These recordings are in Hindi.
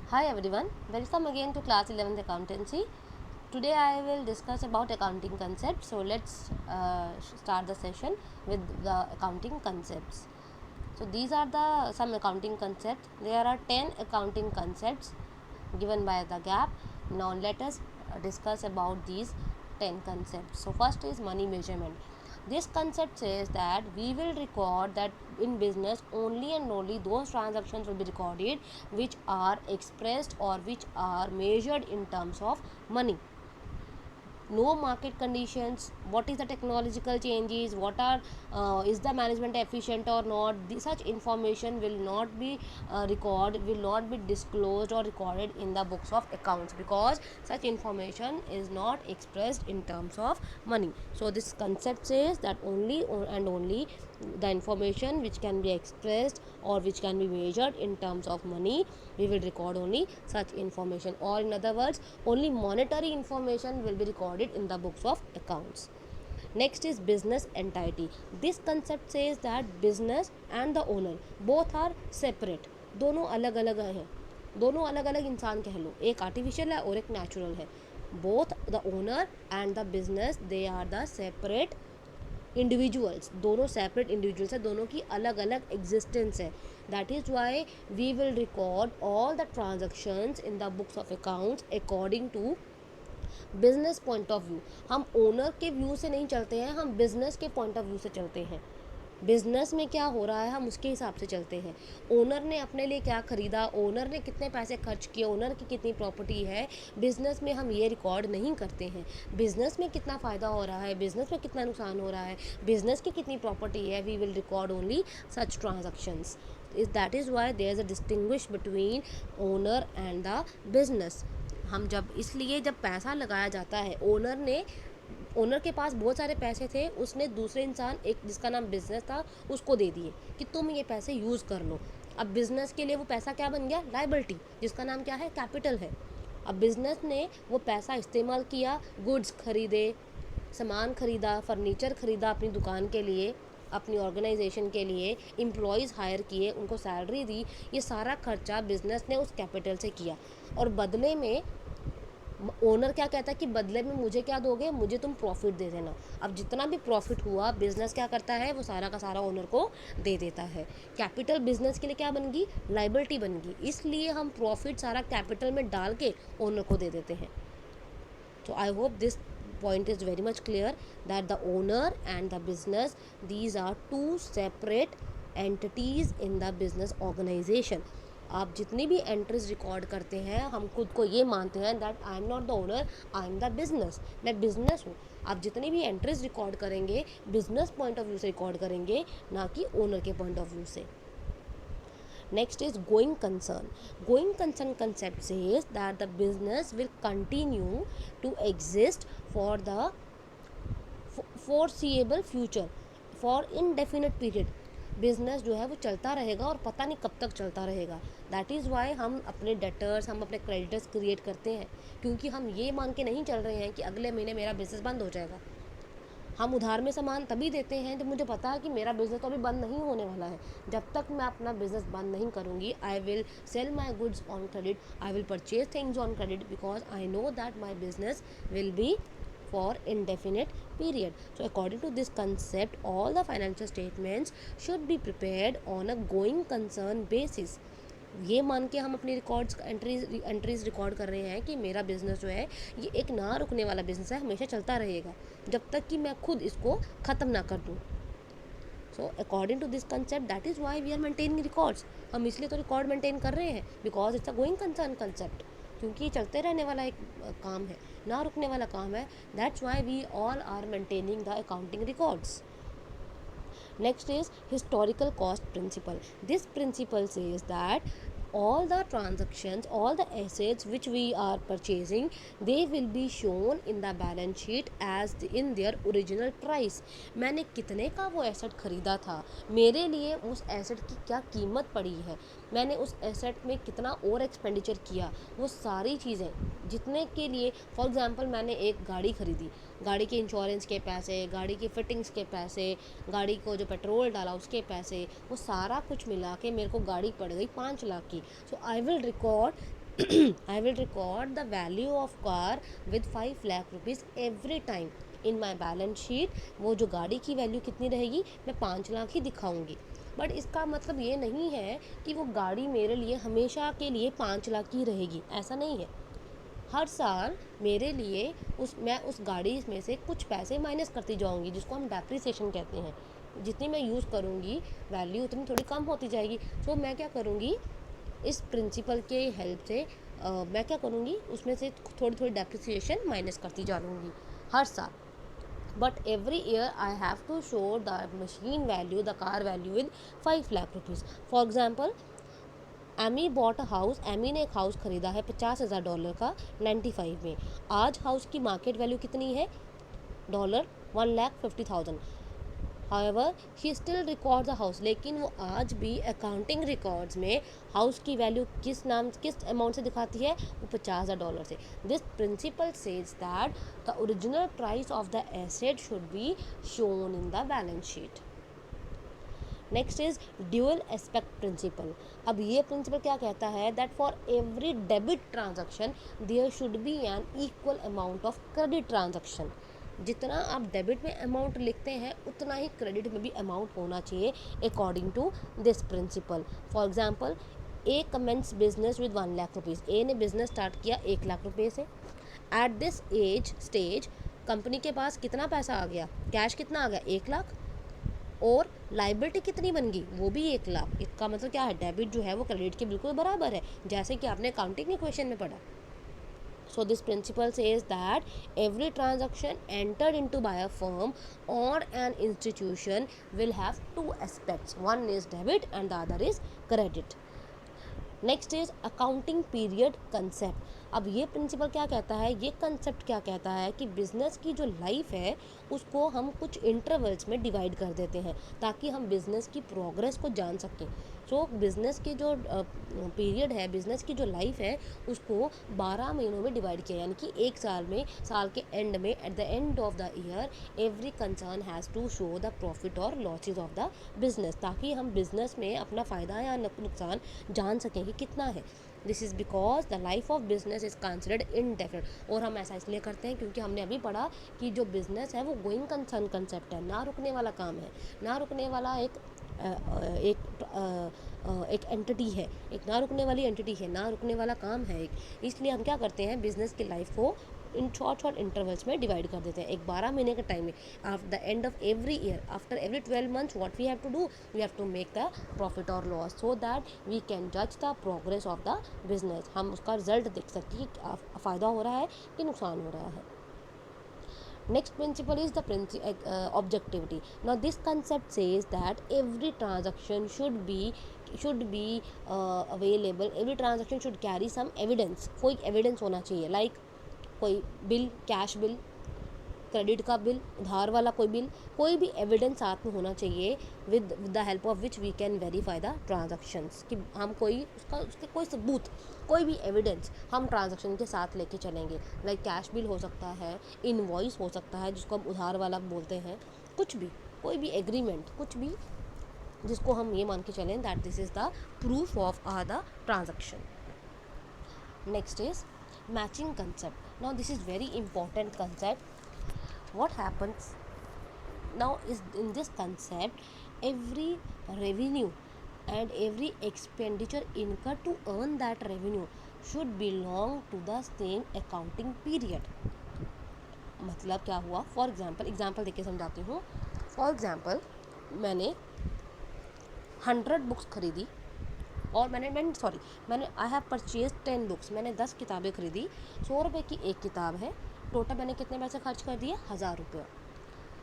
Hi everyone, welcome again to class 11th accountancy. Today I will discuss about accounting concepts. So let's start the session with the accounting concepts. So these are the some accounting concepts. There are 10 accounting concepts given by the GAP. Now let us discuss about these 10 concepts. So first is money measurement. This concept says that we will record that in business only and only those transactions will be recorded which are expressed or which are measured in terms of money. No market conditions, what is the technological changes, what are is the management efficient or not, such information will not be will not be disclosed or recorded in the books of accounts, because such information is not expressed in terms of money. So this concept says that only and only the information which can be expressed or which can be measured in terms of money, we will record only such information, or in other words only monetary information will be recorded in the books of accounts. Next is business entity. This concept says that business and the owner both are separate. दोनों अलग अलग हैं, दोनों अलग अलग इंसान कह लो, एक आर्टिफिशियल है और एक नेचुरल है. Both the owner and the business they are the separate individuals. दोनों सेपरेट इंडिविजुअल्स है, दोनों की अलग अलग एग्जिस्टेंस है. That is why we will record all the transactions in the books of accounts according to business point of view. हम ओनर के व्यू से नहीं चलते हैं, हम बिजनेस के पॉइंट ऑफ व्यू से चलते हैं. बिजनेस में क्या हो रहा है हम उसके हिसाब से चलते हैं. ओनर ने अपने लिए क्या खरीदा, ओनर ने कितने पैसे खर्च किए, ओनर की कितनी प्रॉपर्टी है, बिजनेस में हम ये रिकॉर्ड नहीं करते हैं. बिजनेस में कितना फ़ायदा हो रहा है, बिजनेस में कितना नुकसान हो रहा है, बिजनेस की कितनी प्रॉपर्टी है, we will record only such transactions. That is why there is a distinguish between owner and the business. हम जब इसलिए जब पैसा लगाया जाता है, ओनर के पास बहुत सारे पैसे थे, उसने दूसरे इंसान एक जिसका नाम बिजनेस था उसको दे दिए कि तुम ये पैसे यूज़ कर लो. अब बिजनेस के लिए वो पैसा क्या बन गया, लायबिलिटी, जिसका नाम क्या है, कैपिटल है. अब बिजनेस ने वो पैसा इस्तेमाल किया, गुड्स खरीदे, सामान खरीदा, फर्नीचर खरीदा अपनी दुकान के लिए, अपनी ऑर्गेनाइजेशन के लिए, एम्प्लॉयज़ हायर किए, उनको सैलरी दी. ये सारा खर्चा बिजनेस ने उस कैपिटल से किया, और बदले में ओनर क्या कहता है कि बदले में मुझे क्या दोगे, मुझे तुम प्रॉफिट दे देना. अब जितना भी प्रॉफिट हुआ बिजनेस क्या करता है, वो सारा का सारा ओनर को दे देता है. कैपिटल बिजनेस के लिए क्या बन गई, लाइबिलिटी बन गई, इसलिए हम प्रॉफिट सारा कैपिटल में डाल के ओनर को दे देते हैं. So I hope this point is very much clear that the owner and the business, these are two separate entities in the business organization. आप जितनी भी एंट्रीज रिकॉर्ड करते हैं, हम खुद को ये मानते हैं that I am not the owner, I am the business, मैं बिजनेस हूँ. आप जितनी भी एंट्रीज रिकॉर्ड करेंगे बिजनेस पॉइंट ऑफ व्यू से रिकॉर्ड करेंगे, ना कि ओनर के पॉइंट ऑफ व्यू से. Next is going concern. Going concern concept says that the business will continue to exist for the foreseeable future, for indefinite period. Business जो है वो चलता रहेगा और पता नहीं कब तक चलता रहेगा. दैट इज़ वाई हम अपने डेटर्स, हम अपने क्रेडिटर्स क्रिएट करते हैं, क्योंकि हम ये मान के नहीं चल रहे हैं कि अगले महीने मेरा बिजनेस बंद हो जाएगा. हम उधार में सामान तभी देते हैं जब मुझे पता है कि मेरा बिज़नेस तो अभी बंद नहीं होने वाला है. जब तक मैं अपना बिज़नेस बंद नहीं करूँगी, I will sell my goods on credit, I will purchase things on credit, because I know that my business will be for indefinite period. So according to this concept, all the financial statements should be prepared on a going concern basis. ये मान के हम अपनी रिकॉर्ड्स एंट्रीज रिकॉर्ड कर रहे हैं कि मेरा बिज़नेस जो है ये एक ना रुकने वाला बिज़नेस है, हमेशा चलता रहेगा जब तक कि मैं खुद इसको ख़त्म ना कर दूँ. So according to this concept, that is why we are maintaining records. हम इसलिए तो रिकॉर्ड मेंटेन कर रहे हैं, because it's a going concern concept, क्योंकि ये चलते रहने वाला एक काम है, ना रुकने वाला काम है. That's why we all are maintaining the accounting records. Next is historical cost principle. This principle says that all the transactions, all the assets which we are purchasing, they will be shown in the balance sheet as in their original price. मैंने कितने का वो एसेट ख़रीदा था, मेरे लिए उस एसेट की क्या कीमत पड़ी है, मैंने उस एसेट में कितना और एक्सपेंडिचर किया, वो सारी चीज़ें जितने के लिए, फॉर एग्जांपल मैंने एक गाड़ी ख़रीदी, गाड़ी के इंश्योरेंस के पैसे, गाड़ी की फ़िटिंग्स के पैसे, गाड़ी को जो पेट्रोल डाला उसके पैसे, वो सारा कुछ मिला के मेरे को गाड़ी पड़ गई 5 लाख की. So I will record I will record the value of car with 5 lakh rupees every time in my balance sheet. वो जो गाड़ी की वैल्यू कितनी रहेगी, मैं 5 लाख ही दिखाऊंगी. बट इसका मतलब ये नहीं है कि वो गाड़ी मेरे लिए हमेशा के लिए 5 लाख की रहेगी, ऐसा नहीं है. हर साल मेरे लिए मैं उस गाड़ी में से कुछ पैसे माइनस करती जाऊंगी, जिसको हम डेप्रिसिएशन कहते हैं. जितनी मैं यूज़ करूंगी वैल्यू उतनी थोड़ी कम होती जाएगी. तो मैं क्या करूंगी, इस प्रिंसिपल के हेल्प से मैं क्या करूँगी, उसमें से थोड़ी थोड़ी डेप्रिसिएशन माइनस करती जा लूँगी हर साल. But every year I have to show the machine value, the car value with 5 lakh rupees. For example, Amy bought a house. Amy ने एक हाउस खरीदा है $50,000 का 95 में. आज हाउस की मार्केट वैल्यू कितनी है, $1,50,000. However, he still records the house. लेकिन वो आज भी अकाउंटिंग रिकॉर्ड्स में हाउस की वैल्यू किस अमाउंट से दिखाती है, वो $50,000 से. This principle says that the original price of the asset should be shown in the balance sheet. Next is dual aspect principle. अब ये प्रिंसिपल क्या कहता है, that for every debit transaction there should be an equal amount of credit transaction. जितना आप डेबिट में अमाउंट लिखते हैं उतना ही क्रेडिट में भी अमाउंट होना चाहिए according to this principle. For example, A commences business with 1 lakh rupees. A ने बिजनेस स्टार्ट किया 1 लाख रुपये से. एट दिस स्टेज कंपनी के पास कितना पैसा आ गया, कैश कितना आ गया, 1 लाख. और लाइबिलिटी कितनी बन गई, वो भी 1 लाख. इसका मतलब क्या है, डेबिट जो है वो क्रेडिट के बिल्कुल बराबर है, जैसे कि आपने अकाउंटिंग के क्वेश्चन में पढ़ा. So this principle says that every transaction entered into by a firm or an institution will have two aspects. One is debit and the other is credit. Next is accounting period concept. अब ये प्रिंसिपल क्या कहता है, ये कंसेप्ट क्या कहता है कि बिज़नेस की जो लाइफ है उसको हम कुछ इंटरवल्स में डिवाइड कर देते हैं ताकि हम बिज़नेस की प्रोग्रेस को जान सकें. सो बिज़नेस की जो पीरियड है, बिज़नेस की जो लाइफ है उसको 12 महीनों में डिवाइड किया, यानी कि एक साल में, साल के एंड में, at the end of the year every concern has to show the profit और लॉसेज ऑफ द बिज़नेस, ताकि हम बिज़नेस में अपना फ़ायदा या नुकसान जान सकें कि कितना है. This is because the life of business is considered indefinite. और हम ऐसा इसलिए करते हैं क्योंकि हमने अभी पढ़ा कि जो बिज़नेस है वो गोइंग कंसर्न कंसेप्ट है, ना रुकने वाला काम है, ना रुकने वाला एक एंटिटी है, एक ना रुकने वाली एंटिटी है, ना रुकने वाला काम है एक. इसलिए हम क्या करते हैं, बिज़नेस की लाइफ को इन शॉर्ट इंटरवल्स में डिवाइड कर देते हैं. एक 12 महीने के टाइम में, after the end of every year, after every 12 months, what we have to do, we have to make the profit और loss so that we can जज the progress of the business. हम उसका रिजल्ट देख सकते हैं कि फ़ायदा हो रहा है कि नुकसान हो रहा है. Next principle is the objectivity. Now this concept says that every transaction should be available. Every transaction should carry some evidence. कोई evidence होना चाहिए, like कोई बिल, कैश बिल, क्रेडिट का बिल, उधार वाला कोई बिल, कोई भी एविडेंस साथ में होना चाहिए with the help of which we can verify the transactions. कि हम उसके कोई सबूत, कोई भी एविडेंस हम ट्रांजैक्शन के साथ लेके चलेंगे. लाइक कैश बिल हो सकता है, इनवॉइस हो सकता है जिसको हम उधार वाला बोलते हैं, कुछ भी, कोई भी एग्रीमेंट, कुछ भी जिसको हम ये मान के चलें that this is the proof of the transaction. Next is matching concept. Now this is very important concept. What happens now is, in this concept, every revenue and every expenditure incurred to earn that revenue should belong to the same accounting period. मतलब क्या हुआ, फॉर एग्जाम्पल देके समझाती हूँ. फॉर एग्जाम्पल, मैंने 100 बुक्स खरीदी और मैंने आई हैव परचेज 10 बुक्स. मैंने 10 किताबें खरीदी, 100 रुपये की एक किताब है. टोटल मैंने कितने पैसे खर्च कर दिए, 1000 रुपये.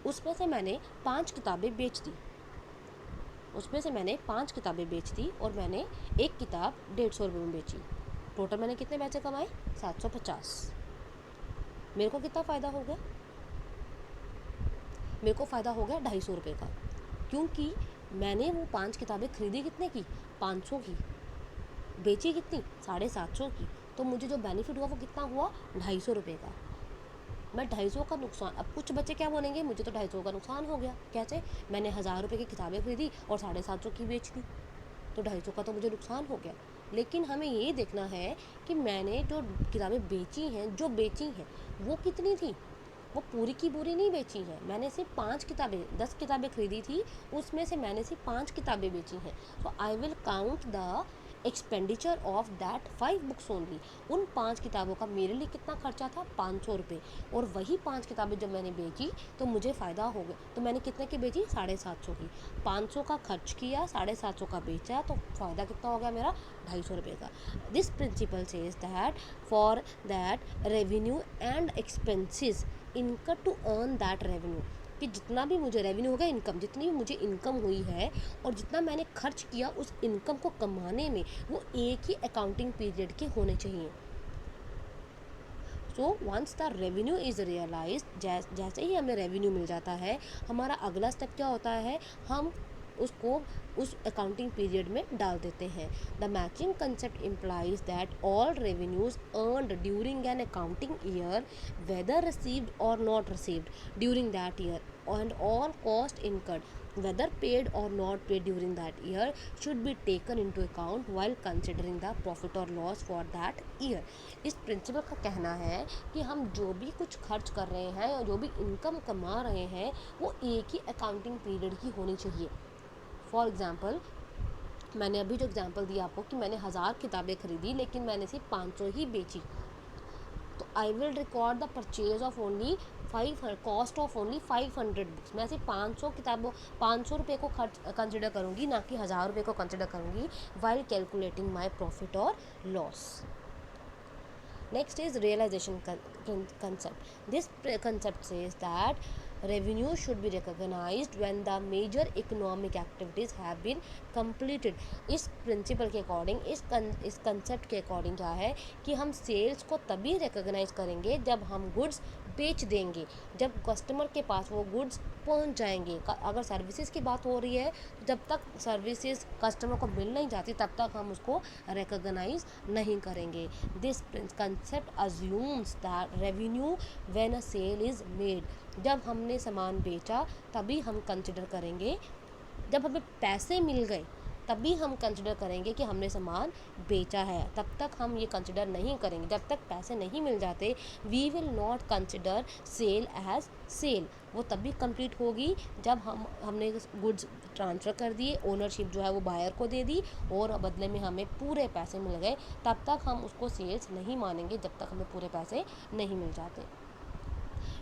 उसमें से मैंने 5 किताबें बेच दी और मैंने एक किताब 150 रुपये में बेची. टोटल मैंने कितने पैसे कमाए, 750. मेरे को कितना फ़ायदा हो गया, मेरे को फ़ायदा हो गया 250 रुपये का, क्योंकि मैंने वो 5 किताबें खरीदी कितने की, 500 की, बेची कितनी, 750 की. तो मुझे जो बेनिफिट हुआ वो कितना हुआ, 250 रुपये का. मैं 250 का नुकसान. अब कुछ बच्चे क्या बोलेंगे, मुझे तो 250 का नुकसान हो गया. कैसे, मैंने 1000 रुपये की किताबें खरीदी और 750 की बेच दी, तो 250 का तो मुझे नुकसान हो गया. लेकिन हमें ये देखना है कि मैंने जो किताबें बेची हैं, जो बेची हैं वो कितनी थी, वो पूरी की पूरी नहीं बेची है। मैंने सिर्फ 5 किताबें, 10 किताबें खरीदी थी, उसमें से मैंने सिर्फ 5 किताबें बेची हैं। तो I will count the expenditure of that 5 books only. उन 5 किताबों का मेरे लिए कितना खर्चा था, 500 रुपये। और वही 5 किताबें जब मैंने बेची तो मुझे फ़ायदा हो गया। तो मैंने कितने की बेची, 750 की। 500 का खर्च किया, 750 का बेचा, तो फ़ायदा कितना हो गया मेरा, 250 रुपये का। This principle says that for that revenue and expenses income to earn that revenue, कि जितना भी मुझे रेवेन्यू होगा, इनकम, जितनी भी मुझे इनकम हुई है और जितना मैंने खर्च किया उस इनकम को कमाने में, वो एक ही अकाउंटिंग पीरियड के होने चाहिए। So once the revenue is realise, जैसे ही हमें रेवेन्यू मिल जाता है, हमारा अगला स्टेप क्या होता है, हम उसको उस अकाउंटिंग पीरियड में डाल देते हैं। The matching concept implies that all revenues earned during an accounting year, whether received और not received during that year, and all cost incurred, whether paid or not paid during that year, should be taken into account while considering the profit or loss for that year। इस प्रिंसिपल का कहना है कि हम जो भी कुछ खर्च कर रहे हैं और जो भी इनकम कमा रहे हैं, वो एक ही अकाउंटिंग पीरियड की होनी चाहिए। फॉर एग्ज़ाम्पल, मैंने अभी जो एग्ज़ाम्पल दिया आपको कि मैंने 1000 किताबें खरीदी लेकिन मैंने सिर्फ 500 ही बेची, तो आई will record the purchase of only 500, cost of only 500 books. मैं सिर्फ 500 किताबों, 500 रुपये को खर्च कंसिडर करूँगी, ना कि 1000 रुपये को कंसिडर करूँगी वाइल कैलकुलेटिंग माई प्रॉफिट और loss. Next is realization concept. This concept says that revenue should be recognized when the major economic activities have been completed। इस प्रिंसिपल के अकॉर्डिंग, इस कंसेप्ट के अकॉर्डिंग क्या है कि हम सेल्स को तभी रिकॉग्नाइज करेंगे जब हम गुड्स बेच देंगे, जब कस्टमर के पास वो गुड्स पहुंच जाएंगे। अगर सर्विसेज की बात हो रही है तो जब तक सर्विसेज कस्टमर को मिल नहीं जाती तब तक हम उसको रिकॉग्नाइज नहीं करेंगे। This concept assumes that revenue when a sale is made, जब हमने सामान बेचा तभी हम कंसिडर करेंगे, जब हमें पैसे मिल गए तभी हम कंसिडर करेंगे कि हमने सामान बेचा है, तब तक हम ये कंसिडर नहीं करेंगे। जब तक पैसे नहीं मिल जाते, we will not consider sale as sale. वो तभी कंप्लीट होगी जब हमने गुड्स ट्रांसफ़र कर दिए, ओनरशिप जो है वो बायर को दे दी और बदले में हमें पूरे पैसे मिल गए, तब तक हम उसको सेल्स नहीं मानेंगे जब तक हमें पूरे पैसे नहीं मिल जाते।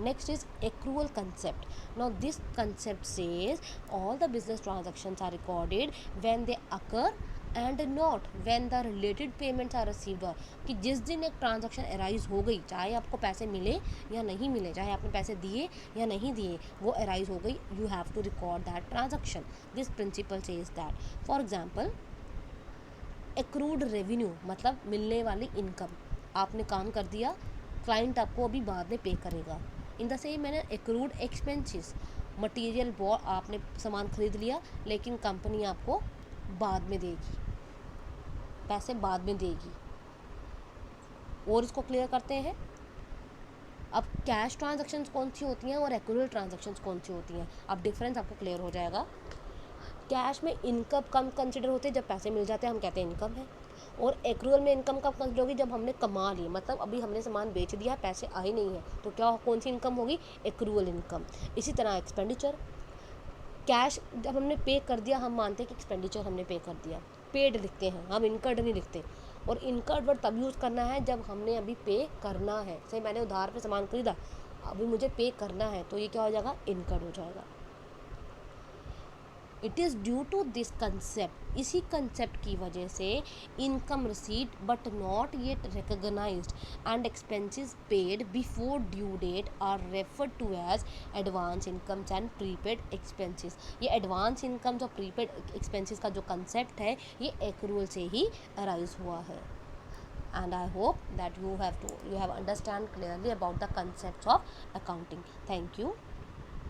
Next is accrual concept. Now this concept says all the business transactions are recorded when they occur and not when the related payments are received। और कि जिस दिन एक ट्रांजैक्शन अराइज हो गई, चाहे आपको पैसे मिले या नहीं मिले, चाहे आपने पैसे दिए या नहीं दिए, वो अराइज हो गई, you have to record that transaction. This principle says that for example accrued revenue मतलब मिलने वाली इनकम, आपने काम कर दिया, क्लाइंट आपको अभी बाद में पे करेगा। In the same manner accrued expenses, material आपने सामान खरीद लिया लेकिन कंपनी आपको बाद में देगी, पैसे बाद में देगी। और इसको क्लियर करते हैं। अब कैश ट्रांजैक्शंस कौन सी होती हैं और एक्रूअल ट्रांजैक्शंस कौन सी होती हैं, अब डिफरेंस आपको क्लियर हो जाएगा। कैश में इनकम कम कंसिडर होते हैं, जब पैसे मिल जाते हैं हम कहते हैं इनकम है। और एक्रूअल में इनकम कब कंसिडर होगी, जब हमने कमा ली, मतलब अभी हमने सामान बेच दिया, पैसे आए नहीं हैं, तो क्या कौन सी इनकम होगी, एक्रूअल इनकम। इसी तरह एक्सपेंडिचर, कैश जब हमने पे कर दिया हम मानते हैं कि एक्सपेंडिचर हमने पे कर दिया, पेड लिखते हैं हम, इनकर्ड नहीं लिखते। और इनकर्ड वर्ड तब यूज़ करना है जब हमने अभी पे करना है। सही, मैंने उधार पे सामान खरीदा, अभी मुझे पे करना है, तो ये क्या हो जाएगा, इनकर्ड हो जाएगा। It is due to this concept, इसी कंसेप्ट की वजह से income receipt but not yet recognised and expenses paid before due date are referred to as advance incomes and prepaid expenses. ये एडवांस इनकम्स और प्रीपेड एक्सपेंसेस का जो कंसेप्ट है ये एक्रूअल से ही अराइज हुआ है। And I hope that you have understand clearly about the concepts of accounting. Thank you.